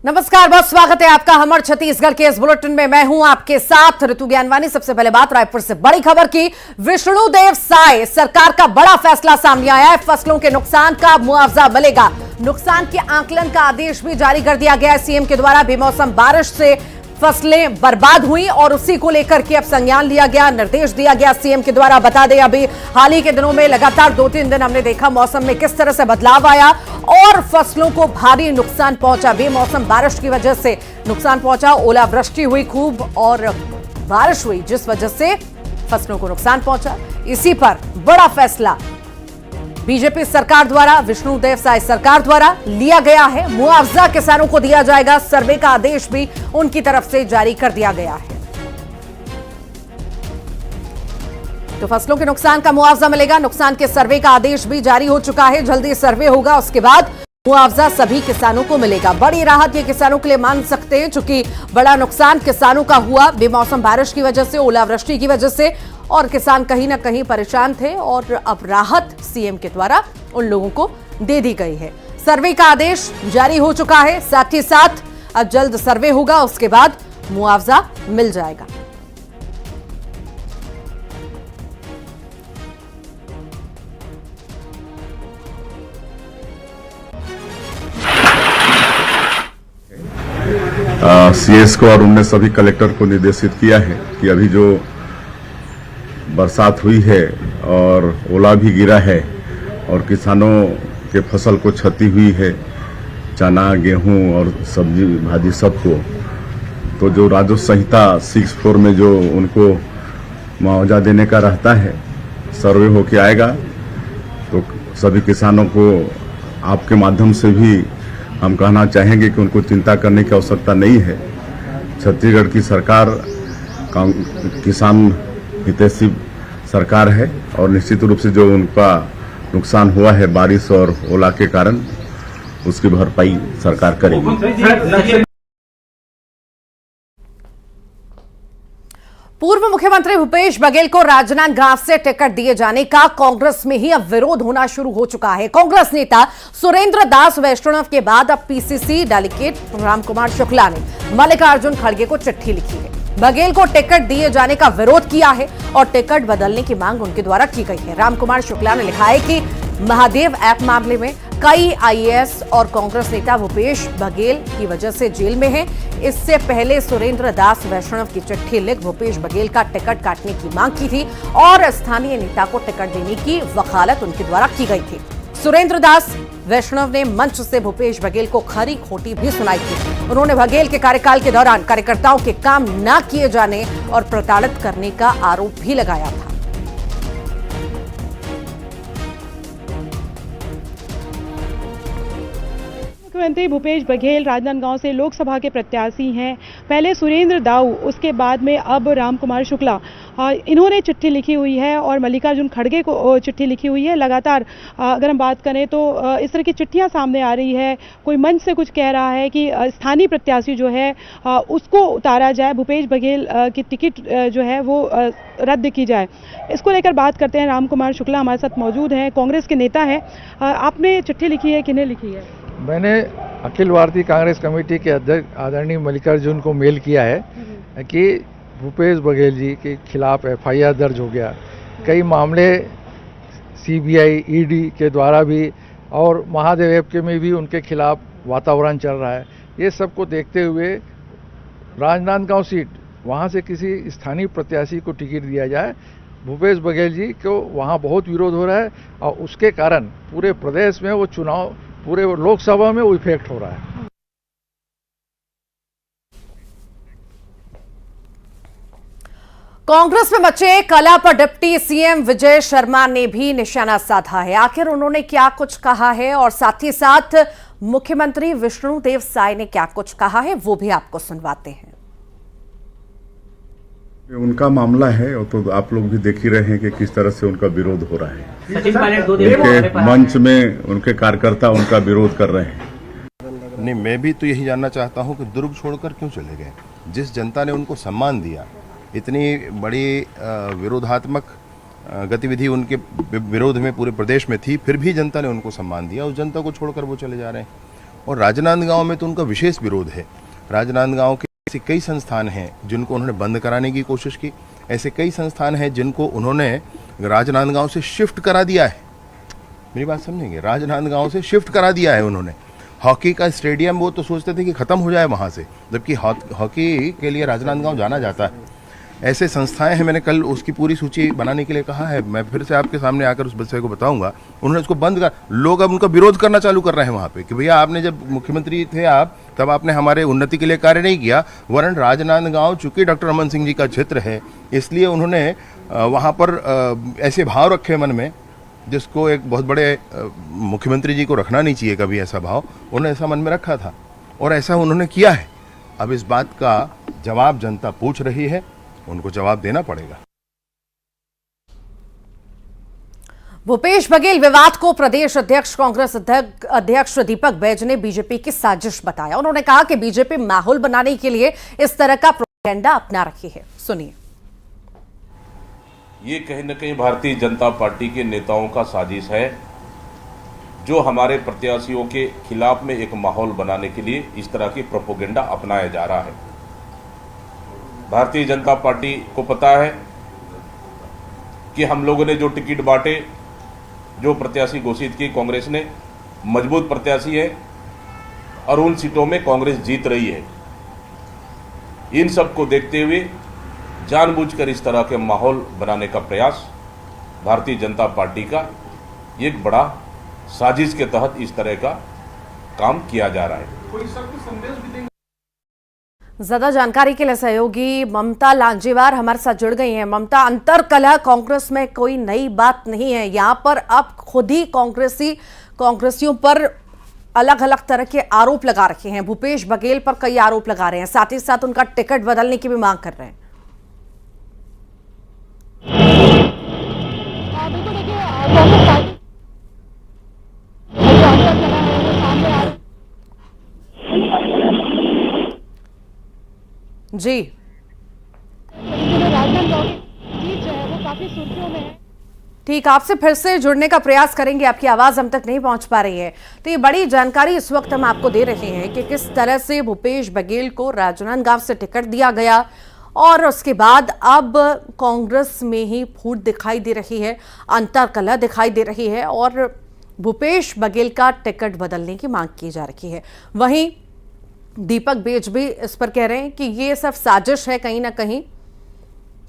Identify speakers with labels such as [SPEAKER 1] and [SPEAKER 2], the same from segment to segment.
[SPEAKER 1] नमस्कार, बहुत स्वागत है आपका हमर छत्तीसगढ़ के इस बुलेटिन में। मैं हूं आपके साथ ऋतु ज्ञानवानी। सबसे पहले बात रायपुर से बड़ी खबर की। विष्णुदेव साय सरकार का बड़ा फैसला सामने आया है। फसलों के नुकसान का मुआवजा मिलेगा। नुकसान के आकलन का आदेश भी जारी कर दिया गया है सीएम के द्वारा। बेमौसम बारिश से फसलें बर्बाद हुई और उसी को लेकर के अब संज्ञान लिया गया, निर्देश दिया गया सीएम के द्वारा। बता दें, अभी हाल ही के दिनों में लगातार 2-3 दिन हमने देखा मौसम में किस तरह से बदलाव आया और फसलों को भारी नुकसान पहुंचा। बेमौसम बारिश की वजह से नुकसान पहुंचा। ओलावृष्टि हुई खूब और बारिश हुई जिस वजह से फसलों को नुकसान पहुंचा। इसी पर बड़ा फैसला बीजेपी सरकार द्वारा, विष्णुदेव साय सरकार द्वारा लिया गया है। मुआवजा किसानों को दिया जाएगा। सर्वे का आदेश भी उनकी तरफ से जारी कर दिया गया है। तो फसलों के नुकसान का मुआवजा मिलेगा। नुकसान के सर्वे का आदेश भी जारी हो चुका है। जल्दी सर्वे होगा, उसके बाद मुआवजा सभी किसानों को मिलेगा। बड़ी राहत ये किसानों के लिए मान सकते हैं, क्योंकि बड़ा नुकसान किसानों का हुआ बेमौसम बारिश की वजह से, ओलावृष्टि की वजह से, और किसान कहीं ना कहीं परेशान थे और अब राहत सीएम के द्वारा उन लोगों को दे दी गई है। सर्वे का आदेश जारी हो चुका है, साथ ही साथ अब जल्द सर्वे होगा, उसके बाद मुआवजा मिल जाएगा।
[SPEAKER 2] सीएस को और उनने सभी कलेक्टर को निर्देशित किया है कि अभी जो बरसात हुई है और ओला भी गिरा है और किसानों के फसल को क्षति हुई है, चना, गेहूं और सब्जी भाजी सबको, तो जो राजस्व संहिता 6(4) में जो उनको मुआवजा देने का रहता है, सर्वे होके आएगा। तो सभी किसानों को आपके माध्यम से भी हम कहना चाहेंगे कि उनको चिंता करने की आवश्यकता नहीं है। छत्तीसगढ़ की सरकार किसान हितैषी सरकार है और निश्चित रूप से जो उनका नुकसान हुआ है बारिश और ओला के कारण, उसकी भरपाई सरकार करेगी।
[SPEAKER 1] पूर्व मुख्यमंत्री भूपेश बघेल को राजनांदगांव से टिकट दिए जाने का कांग्रेस में ही अब विरोध होना शुरू हो चुका है। कांग्रेस नेता सुरेंद्र दास वैष्णव के बाद अब पीसीसी डेलीगेट रामकुमार शुक्ला ने मल्लिकार्जुन खड़गे को चिट्ठी लिखी है। बघेल को टिकट दिए जाने का विरोध किया है और टिकट बदलने की मांग उनके द्वारा की गई है। रामकुमार शुक्ला ने लिखा है कि महादेव ऐप मामले में कई आईएएस और कांग्रेस नेता भूपेश बघेल की वजह से जेल में हैं। इससे पहले सुरेंद्र दास वैष्णव की चिट्ठी लिख भूपेश बघेल का टिकट काटने की मांग की थी और स्थानीय नेता को टिकट देने की वकालत उनके द्वारा की गई थी। सुरेंद्र दास वैष्णव ने मंच से भूपेश बघेल को खरी खोटी भी सुनाई थी। उन्होंने बघेल के कार्यकाल के दौरान कार्यकर्ताओं के काम न किए जाने और प्रताड़ित करने का आरोप भी लगाया था।
[SPEAKER 3] मुख्यमंत्री भूपेश बघेल राजनांदगांव से लोकसभा के प्रत्याशी हैं। पहले सुरेंद्र दाऊ, उसके बाद में अब रामकुमार शुक्ला, इन्होंने चिट्ठी लिखी हुई है और मल्लिकार्जुन खड़गे को चिट्ठी लिखी हुई है। लगातार अगर हम बात करें तो इस तरह की चिट्ठियां सामने आ रही है। कोई मंच से कुछ कह रहा है कि स्थानीय प्रत्याशी जो है उसको उतारा जाए, भूपेश बघेल की टिकट जो है वो रद्द की जाए। इसको लेकर बात करते हैं। रामकुमार शुक्ला हमारे साथ मौजूद हैं, कांग्रेस के नेता हैं। आपने चिट्ठी लिखी है, किन्हें लिखी है?
[SPEAKER 4] मैंने अखिल भारतीय कांग्रेस कमेटी के अध्यक्ष आदरणीय मल्लिकार्जुन को मेल किया है कि भूपेश बघेल जी के खिलाफ एफआईआर दर्ज हो गया। कई मामले सीबीआई, ईडी के द्वारा भी और महादेव ऐप के में भी उनके खिलाफ वातावरण चल रहा है। ये सब को देखते हुए राजनांदगांव सीट, वहाँ से किसी स्थानीय प्रत्याशी को टिकट दिया जाए। भूपेश बघेल जी को वहाँ बहुत विरोध हो रहा है और उसके कारण पूरे प्रदेश में वो चुनाव, पूरे लोकसभा में वो इफेक्ट हो रहा है।
[SPEAKER 1] कांग्रेस में मचे कला पर डिप्टी सीएम विजय शर्मा ने भी निशाना साधा है। आखिर उन्होंने क्या कुछ कहा है और साथ ही साथ मुख्यमंत्री विष्णुदेव साय ने क्या कुछ कहा है, वो भी आपको सुनवाते हैं।
[SPEAKER 2] उनका मामला है और तो आप लोग भी देख ही रहे हैं कि किस तरह से उनका विरोध हो रहा है। उनके मंच में उनके कार्यकर्ता उनका विरोध कर रहे हैं।
[SPEAKER 5] नहीं, मैं भी तो यही जानना चाहता हूं कि दुर्ग छोड़कर क्यों चले गए। जिस जनता ने उनको सम्मान दिया, इतनी बड़ी विरोधात्मक गतिविधि उनके विरोध में पूरे प्रदेश में थी, फिर भी जनता ने उनको सम्मान दिया। उस जनता को छोड़कर वो चले जा रहे हैं और राजनांदगांव में तो उनका विशेष विरोध है। राजनांदगांव के ऐसे कई संस्थान हैं जिनको उन्होंने बंद कराने की कोशिश की, ऐसे कई संस्थान हैं जिनको उन्होंने राजनांदगांव से शिफ्ट करा दिया है। मेरी बात समझेंगे, राजनांदगांव से शिफ्ट करा दिया है उन्होंने। हॉकी का स्टेडियम वो तो सोचते थे कि ख़त्म हो जाए वहाँ से, जबकि हॉकी के लिए राजनांदगांव जाना जाता है। ऐसे संस्थाएं हैं, मैंने कल उसकी पूरी सूची बनाने के लिए कहा है, मैं फिर से आपके सामने आकर उस विषय को बताऊंगा। उन्होंने उसको बंद कर, लोग अब उनका विरोध करना चालू कर रहे हैं वहाँ पे कि भैया आपने जब मुख्यमंत्री थे आप, तब आपने हमारे उन्नति के लिए कार्य नहीं किया। वरन राजनांदगांव चूंकि डॉक्टर रमन सिंह जी का क्षेत्र है, इसलिए उन्होंने वहाँ पर ऐसे भाव रखे मन में जिसको एक बहुत बड़े मुख्यमंत्री जी को रखना नहीं चाहिए कभी ऐसा भाव, उन्होंने ऐसा मन में रखा था और ऐसा उन्होंने किया है। अब इस बात का जवाब जनता पूछ रही है, उनको जवाब देना पड़ेगा।
[SPEAKER 1] भूपेश बघेल विवाद को प्रदेश अध्यक्ष कांग्रेस अध्यक्ष दीपक बैज ने बीजेपी की साजिश बताया। उन्होंने कहा कि बीजेपी माहौल बनाने के लिए इस तरह का प्रोपेगेंडा अपना रही है। सुनिए।
[SPEAKER 6] ये कहीं न कहीं भारतीय जनता पार्टी के नेताओं का साजिश है, जो हमारे प्रत्याशियों के खिलाफ में एक माहौल बनाने के लिए इस तरह की प्रोपेगेंडा अपनाया जा रहा है। भारतीय जनता पार्टी को पता है कि हम लोगों ने जो टिकट बांटे, जो प्रत्याशी घोषित की, कांग्रेस ने मजबूत प्रत्याशी है और उन सीटों में कांग्रेस जीत रही है। इन सब को देखते हुए जानबूझकर इस तरह के माहौल बनाने का प्रयास भारतीय जनता पार्टी का एक बड़ा साजिश के तहत इस तरह का काम किया जा रहा है।
[SPEAKER 1] ज्यादा जानकारी के लिए सहयोगी ममता लांजेवार हमारे साथ जुड़ गई हैं। ममता, अंतरकलह कांग्रेस में कोई नई बात नहीं है, यहाँ पर अब खुद ही कांग्रेसियों पर अलग अलग तरह के आरोप लगा रखे हैं। भूपेश बघेल पर कई आरोप लगा रहे हैं, साथ ही साथ उनका टिकट बदलने की भी मांग कर रहे हैं। जी, ठीक, आपसे फिर से जुड़ने का प्रयास करेंगे, आपकी आवाज हम तक नहीं पहुंच पा रही है। तो ये बड़ी जानकारी इस वक्त हम आपको दे रहे हैं कि किस तरह से भूपेश बघेल को राजनांदगांव से टिकट दिया गया और उसके बाद अब कांग्रेस में ही फूट दिखाई दे रही है, अंतरकलह दिखाई दे रही है और भूपेश बघेल का टिकट बदलने की मांग की जा रही है। वहीं दीपक बैज भी इस पर कह रहे हैं कि ये सब साजिश है कहीं ना कहीं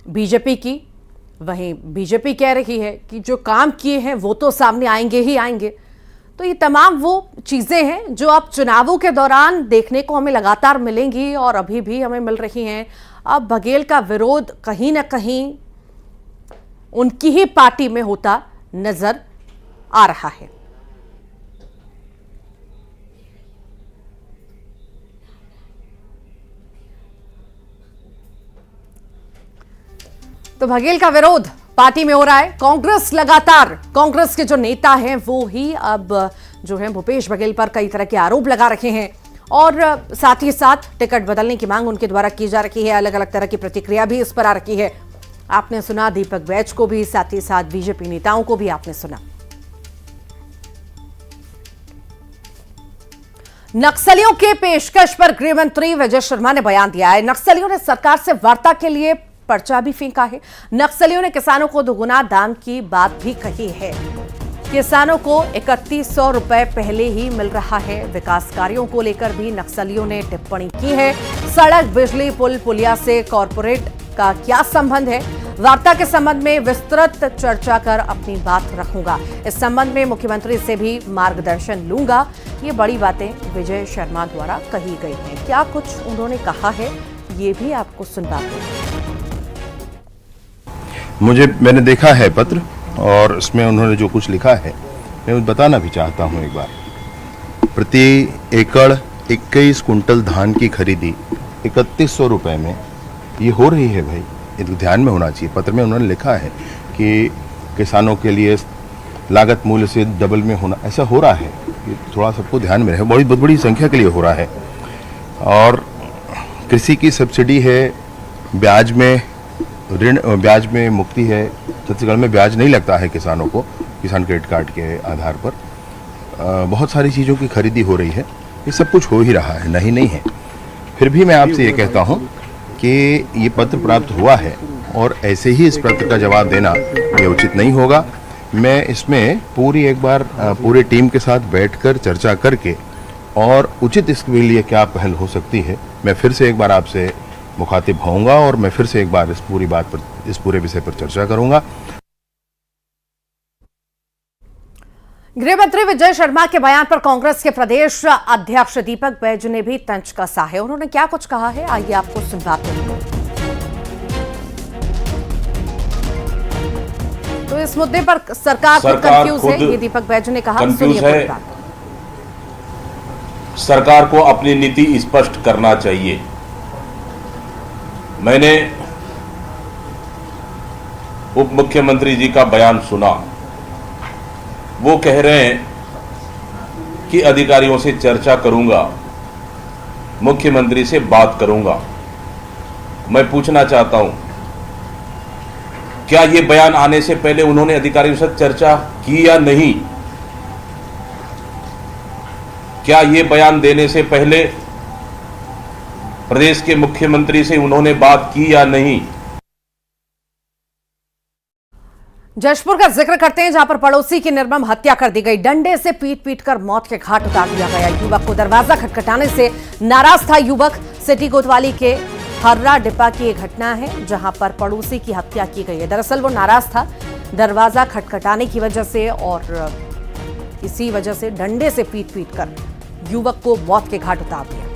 [SPEAKER 1] बीजेपी की। वहीं बीजेपी कह रही है कि जो काम किए हैं वो तो सामने आएंगे ही आएंगे। तो ये तमाम वो चीज़ें हैं जो अब चुनावों के दौरान देखने को हमें लगातार मिलेंगी और अभी भी हमें मिल रही हैं। अब बघेल का विरोध कहीं ना कहीं उनकी ही पार्टी में होता नजर आ रहा है। तो बघेल का विरोध पार्टी में हो रहा है। कांग्रेस के जो नेता हैं वो ही अब जो है भूपेश बघेल पर कई तरह के आरोप लगा रखे हैं और साथ ही साथ टिकट बदलने की मांग उनके द्वारा की जा रही है। अलग अलग तरह की प्रतिक्रिया भी इस पर आ रही है। आपने सुना दीपक बैज को भी, साथ ही साथ बीजेपी नेताओं को भी आपने सुना। नक्सलियों के पेशकश पर गृह मंत्री विजय शर्मा ने बयान दिया है। नक्सलियों ने सरकार से वार्ता के लिए पर्चा भी फेंका है। नक्सलियों ने किसानों को दोगुना दाम की बात भी कही है। किसानों को 3100 रुपए पहले ही मिल रहा है। विकास कार्यों को लेकर भी नक्सलियों ने टिप्पणी की है। सड़क, बिजली, पुल, पुलिया से कॉरपोरेट का क्या संबंध है? वार्ता के संबंध में विस्तृत चर्चा कर अपनी बात रखूंगा। इस संबंध में मुख्यमंत्री से भी मार्गदर्शन लूंगा। ये बड़ी बातें विजय शर्मा द्वारा कही गई हैं। क्या कुछ उन्होंने कहा है ये भी आपको सुनवा दूंगा।
[SPEAKER 5] मैंने देखा है पत्र और उसमें उन्होंने जो कुछ लिखा है मैं बताना भी चाहता हूं एक बार। प्रति एकड़ 21 कुंटल धान की खरीदी 3100 रुपए में ये हो रही है। भाई ये तो ध्यान में होना चाहिए। पत्र में उन्होंने लिखा है कि किसानों के लिए लागत मूल्य से डबल में होना, ऐसा हो रहा है। ये थोड़ा सबको ध्यान में रहे, बहुत बड़ी संख्या के लिए हो रहा है। और कृषि की सब्सिडी है, ब्याज में ऋण, ब्याज में मुक्ति है। छत्तीसगढ़ में ब्याज नहीं लगता है किसानों को, किसान क्रेडिट कार्ड के आधार पर। बहुत सारी चीज़ों की खरीदी हो रही है ये सब कुछ हो ही रहा है, नहीं है। फिर भी मैं आपसे ये कहता हूँ कि ये पत्र प्राप्त हुआ है और ऐसे ही इस पत्र का जवाब देना ये उचित नहीं होगा। मैं इसमें पूरी एक बार पूरी टीम के साथ बैठकर चर्चा करके और उचित इसके लिए क्या पहल हो सकती है, मैं फिर से एक बार आपसे मुखातिब होऊंगा और मैं फिर से एक बार इस पूरे विषय पर चर्चा करूंगा।
[SPEAKER 1] गृह मंत्री विजय शर्मा के बयान पर कांग्रेस के प्रदेश अध्यक्ष दीपक बैज ने भी तंज कसा है। उन्होंने क्या कुछ कहा है, आइए आपको सुनवाते हैं। तो इस मुद्दे पर सरकार कंफ्यूज है, ये दीपक बैज ने कहा।
[SPEAKER 6] कंफ्यूज है। सरकार को अपनी नीति स्पष्ट करना चाहिए। मैंने उप मुख्यमंत्री जी का बयान सुना। वो कह रहे हैं कि अधिकारियों से चर्चा करूंगा, मुख्यमंत्री से बात करूंगा। मैं पूछना चाहता हूं, क्या ये बयान आने से पहले उन्होंने अधिकारियों से चर्चा की या नहीं? क्या ये बयान देने से पहले प्रदेश के मुख्यमंत्री से उन्होंने बात की या नहीं?
[SPEAKER 1] जशपुर का जिक्र करते हैं, जहां पर पड़ोसी की निर्मम हत्या कर दी गई। डंडे से पीट कर मौत के घाट उतार दिया गया। युवक को दरवाजा खटखटाने से नाराज था युवक। सिटी कोतवाली के हर्रा डिपा की यह घटना है, जहां पर पड़ोसी की हत्या की गई है। दरअसल वो नाराज था दरवाजा खटखटाने की वजह से और इसी वजह से डंडे से पीट कर युवक को मौत के घाट उतार दिया।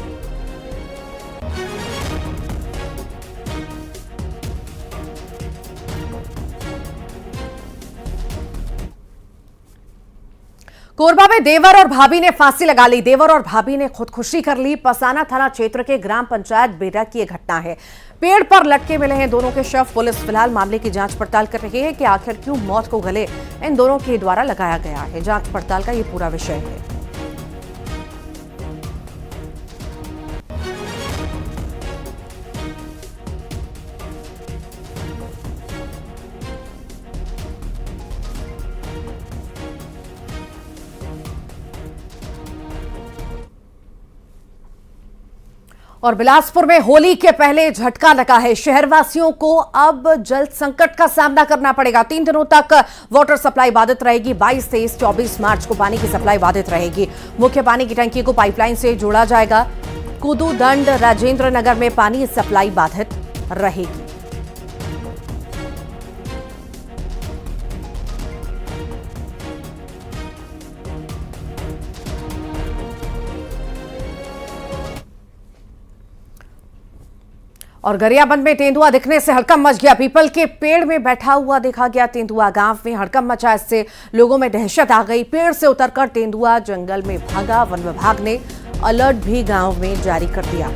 [SPEAKER 1] कोरबा में देवर और भाभी ने फांसी लगा ली। देवर और भाभी ने खुदकुशी कर ली। पसाना थाना क्षेत्र के ग्राम पंचायत बेड़ा की यह घटना है। पेड़ पर लटके मिले हैं दोनों के शव। पुलिस फिलहाल मामले की जांच पड़ताल कर रही है कि आखिर क्यों मौत को गले इन दोनों के द्वारा लगाया गया है। जांच पड़ताल का यह पूरा विषय है। और बिलासपुर में होली के पहले झटका लगा है। शहरवासियों को अब जल संकट का सामना करना पड़ेगा। 3 दिनों तक वाटर सप्लाई बाधित रहेगी। 22, 23, 24 मार्च को पानी की सप्लाई बाधित रहेगी। मुख्य पानी की टंकी को पाइपलाइन से जोड़ा जाएगा। कुदूदंड राजेंद्र नगर में पानी सप्लाई बाधित रहेगी। और गरियाबंद में तेंदुआ दिखने से हड़कंप मच गया। पीपल के पेड़ में बैठा हुआ देखा गया तेंदुआ। गांव में हड़कंप मचा, इससे लोगों में दहशत आ गई। पेड़ से उतरकर तेंदुआ जंगल में भागा। वन विभाग ने अलर्ट भी गांव में जारी कर दिया।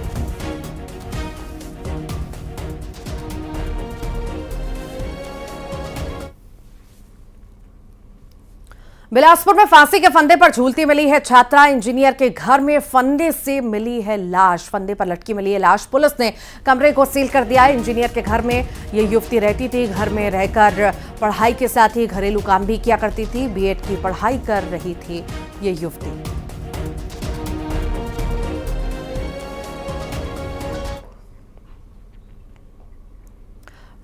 [SPEAKER 1] बिलासपुर में फांसी के फंदे पर झूलती मिली है छात्रा। इंजीनियर के घर में फंदे से मिली है लाश। फंदे पर लटकी मिली है लाश। पुलिस ने कमरे को सील कर दिया है। इंजीनियर के घर में ये युवती रहती थी। घर में रहकर पढ़ाई के साथ ही घरेलू काम भी किया करती थी। बीएड की पढ़ाई कर रही थी ये युवती।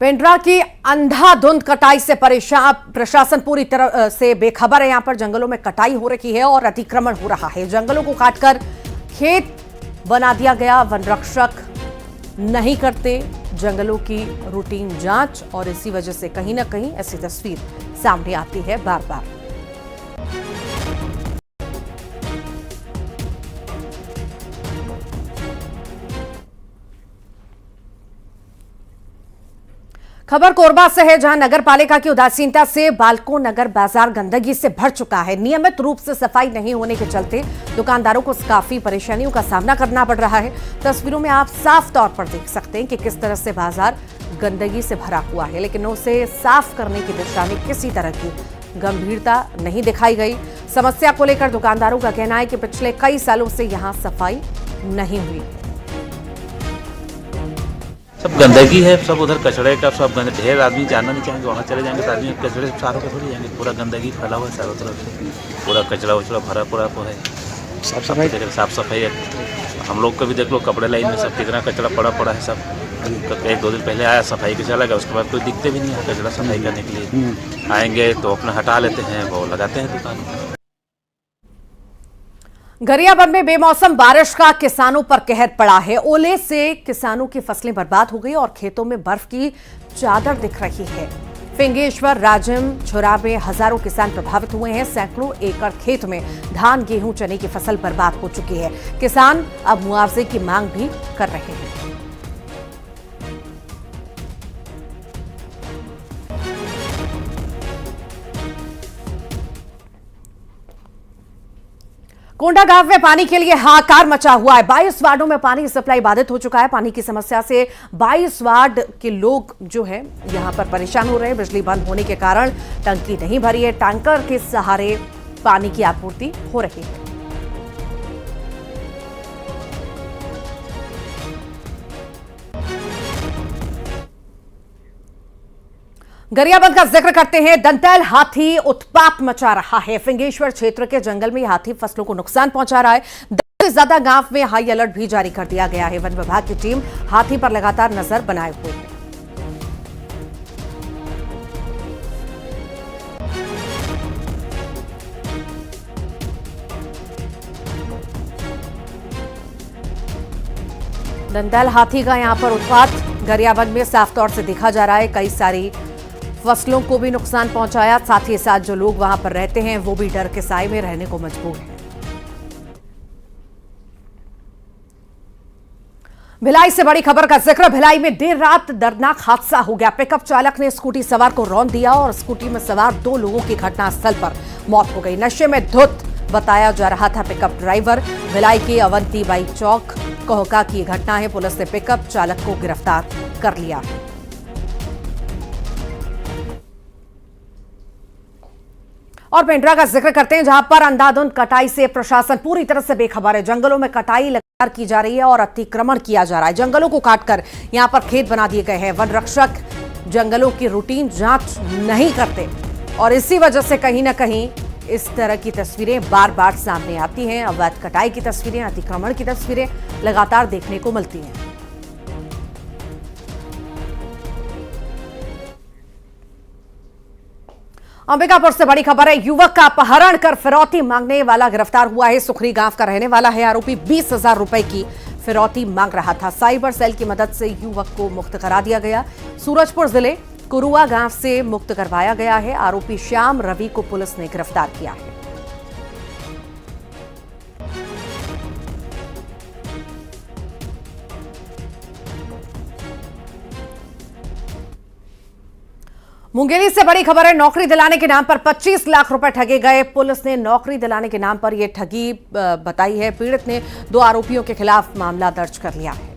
[SPEAKER 1] पेंड्रा की अंधाधुंध कटाई से परेशान प्रशासन पूरी तरह से बेखबर है। यहां पर जंगलों में कटाई हो रही है और अतिक्रमण हो रहा है। जंगलों को काटकर खेत बना दिया गया। वन रक्षक नहीं करते जंगलों की रूटीन जांच और इसी वजह से कहीं ना कहीं ऐसी तस्वीर सामने आती है बार बार। खबर कोरबा से है, जहां नगर पालिका की उदासीनता से बालको नगर बाजार गंदगी से भर चुका है। नियमित रूप से सफाई नहीं होने के चलते दुकानदारों को काफी परेशानियों का सामना करना पड़ रहा है। तस्वीरों में आप साफ तौर पर देख सकते हैं कि किस तरह से बाजार गंदगी से भरा हुआ है, लेकिन उसे साफ करने की दिशा में किसी तरह की गंभीरता नहीं दिखाई गई। समस्या को लेकर दुकानदारों का कहना है कि पिछले कई सालों से यहां सफाई नहीं हुई है।
[SPEAKER 7] सब गंदगी है, सब उधर कचड़े का सब गंदगी। ढेर आदमी जाना नहीं चाहेंगे, वहाँ चले जाएंगे तो आदमी कचड़े सारों के थोड़ी जाएंगे। पूरा गंदगी फैला हुआ है चारों तरफ से। पूरा कचड़ा वचड़ा भरा पूरा है। साफ सफाई हम लोग का भी देख लो, कपड़े लाइन में सब कितना कचरा पड़ा है सब। एक दो दिन पहले आया, सफाई के चला गया, उसके बाद कोई दिखते भी नहीं है कचरा सफाई करने के लिए। आएंगे तो अपना हटा लेते हैं, वो लगाते हैं दुकान में।
[SPEAKER 1] गरियाबंद में बेमौसम बारिश का किसानों पर कहर पड़ा है। ओले से किसानों की फसलें बर्बाद हो गई और खेतों में बर्फ की चादर दिख रही है। फिंगेश्वर, राजिम, छुरा में हजारों किसान प्रभावित हुए हैं। सैकड़ों एकड़ खेत में धान, गेहूं, चने की फसल बर्बाद हो चुकी है। किसान अब मुआवजे की मांग भी कर रहे हैं। कोंडा गांव में पानी के लिए हाहाकार मचा हुआ है। 22 वार्डों में पानी सप्लाई बाधित हो चुका है। पानी की समस्या से 22 वार्ड के लोग जो है यहां पर परेशान हो रहे हैं। बिजली बंद होने के कारण टंकी नहीं भरी है। टैंकर के सहारे पानी की आपूर्ति हो रही है। गरियाबंद का जिक्र करते हैं। दंतैल हाथी उत्पात मचा रहा है। फिंगेश्वर क्षेत्र के जंगल में हाथी फसलों को नुकसान पहुंचा रहा है। 10 से ज्यादा गांव में हाई अलर्ट भी जारी कर दिया गया है। वन विभाग की टीम हाथी पर लगातार नजर बनाए हुए है। दंतैल हाथी का यहां पर उत्पात गरियाबंद में साफ तौर से देखा जा रहा है। कई सारी फसलों को भी नुकसान पहुंचाया। साथ ही साथ जो लोग वहां पर रहते हैं वो भी डर के साए में रहने को मजबूर हैं। भिलाई से बड़ी खबर का जिक्र। भिलाई में देर रात दर्दनाक हादसा हो गया। पिकअप चालक ने स्कूटी सवार को रौंद दिया और स्कूटी में सवार 2 लोगों की घटनास्थल पर मौत हो गई। नशे में धुत बताया जा रहा था पिकअप ड्राइवर। भिलाई के अवंतीबाई चौक कोहका की घटना है। पुलिस ने पिकअप चालक को गिरफ्तार कर लिया। और पेंड्रा का जिक्र करते हैं, जहां पर अंधाधुंध कटाई से प्रशासन पूरी तरह से बेखबर है। जंगलों में कटाई लगातार की जा रही है और अतिक्रमण किया जा रहा है। जंगलों को काटकर यहां पर खेत बना दिए गए हैं। वन रक्षक जंगलों की रूटीन जांच नहीं करते और इसी वजह से कहीं ना कहीं इस तरह की तस्वीरें बार बार सामने आती हैं। अवैध कटाई की तस्वीरें, अतिक्रमण की तस्वीरें लगातार देखने को मिलती हैं। अंबिकापुर से बड़ी खबर है। युवक का अपहरण कर फिरौती मांगने वाला गिरफ्तार हुआ है। सुखरी गांव का रहने वाला है। आरोपी 20,000 रुपए की फिरौती मांग रहा था। साइबर सेल की मदद से युवक को मुक्त करा दिया गया। सूरजपुर जिले कुरुआ गांव से मुक्त करवाया गया है। आरोपी श्याम रवि को पुलिस ने गिरफ्तार किया है। मुंगेली से बड़ी खबर है। नौकरी दिलाने के नाम पर 25 लाख रुपए ठगे गए। पुलिस ने नौकरी दिलाने के नाम पर यह ठगी बताई है। पीड़ित ने 2 आरोपियों के खिलाफ मामला दर्ज कर लिया है।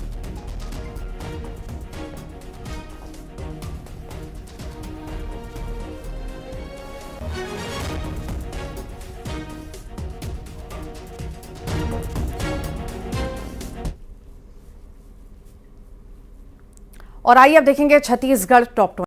[SPEAKER 1] और आइए अब देखेंगे छत्तीसगढ़ टॉप 20।